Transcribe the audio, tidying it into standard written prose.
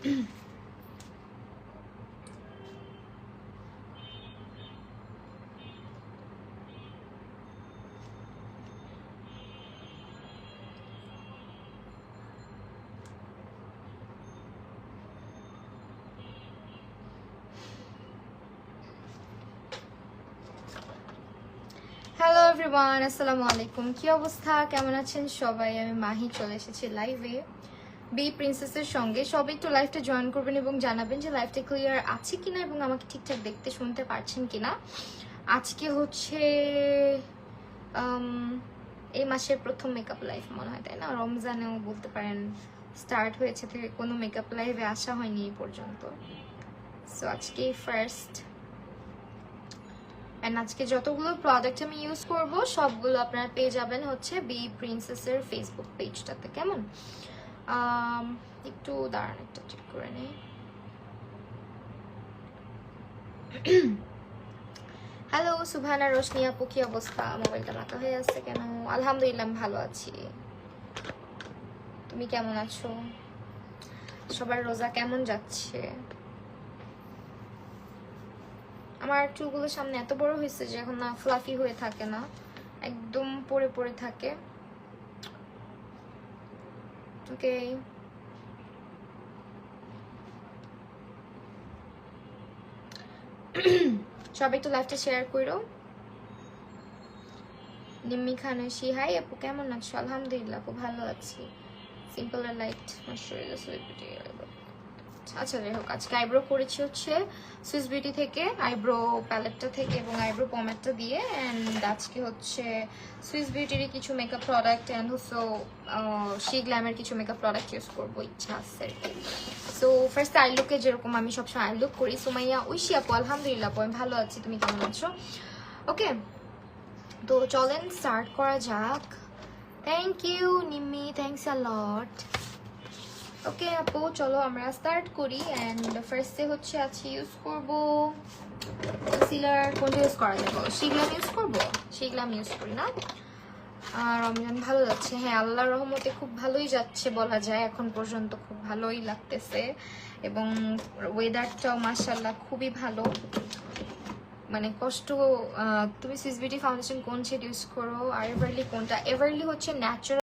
Hello everyone, আসসালামু আলাইকুম। কি অবস্থা, কেমন আছেন সবাই? আমি মাহি চলে এসেছি লাইভে বি প্রিন্সেসের সঙ্গে। সবাই একটু লাইভটা জয়েন করবেন এবং জানাবেন যে লাইভটা ক্লিয়ার আছে কিনা এবং আমাকে ঠিকঠাক দেখতে শুনতে পারছেন কিনা। আজকে হচ্ছে এই মাসের প্রথম মেকআপ লাইভ মনে হয়, তাই না? রমজানেও বলতে পারেন স্টার্ট হয়েছে থেকে কোনো মেকআপ লাইভে আসা হয়নি এই পর্যন্ত। সো আজকে ফার্স্ট। এন্ড আজকে যতগুলো প্রোডাক্ট আমি ইউজ করব সবগুলো আপনারা পেয়ে যাবেন হচ্ছে বি প্রিন্সেসের ফেসবুক পেজটাতে। কেমন? একটু দাঁড়ান, একটা চেক করে নেই। হ্যালো সুবহানা রোশনি আপু, কি অবস্থা? মোবাইলটা রাখা হয়ে আছে কেন? আলহামদুলিল্লাহ ভালো আছি। তুমি কেমন আছো? সবার রোজা কেমন যাচ্ছে? আমার চুলগুলো সামনে এত বড় হয়েছে যে এখন না ফ্লাফি হয়ে থাকে না, একদম পড়ে পড়ে থাকে। ওকে, সবাই একটু লাইভটা শেয়ার করো। নিম্মি খান ঐশী, হাই আপু কেমন আছো? আলহামদুলিল্লাহ আপু ভালো আছি। সিম্পল আর লাইট আচ্ছা যাই হোক, আজকে আইব্রো করেছি হচ্ছে সুইস বিউটি থেকে, আইব্রো প্যালেটটা থেকে এবং আইব্রো পমেটটা দিয়ে। অ্যান্ড আজকে হচ্ছে সুইস বিউটির কিছু মেকআপ প্রোডাক্ট অ্যান্ড হচ্ছে শি গ্ল্যামের কিছু মেকআপ প্রোডাক্ট ইউজ করবো, ইচ্ছা আছে আর কি। সো ফার্স্ট আই লুকে যেরকম আমি সবসময় আই লুক করি। সুমাইয়া ঐশী আপু, আলহামদুলিল্লাহ আপু আমি ভালো আছি, তুমি কেমন আছো? ওকে, তো চলেন স্টার্ট করা যাক। Thank you Nimmi, thanks a lot. Okay আপু চলো আমরা স্টার্ট করি। অ্যান্ড ফার্স্টে হচ্ছে আজকে ইউজ করবো কনসিলার। কোনটা ইউজ করা যাবে? শিগ্লাম ইউজ করবো, শিগ্লাম ইউজ করি না? আর রমজান ভালো যাচ্ছে? হ্যাঁ আল্লাহর রহমতে খুব ভালোই যাচ্ছে বলা যায়, এখন পর্যন্ত খুব ভালোই লাগতেছে এবং ওয়েদারটাও মাশাআল্লাহ খুবই ভালো। মানে কষ্ট। তুমি সুইস বিউটি ফাউন্ডেশন কোন শেড ইউজ করো আর এভারলি কোনটা? এভারলি হচ্ছে ন্যাচারাল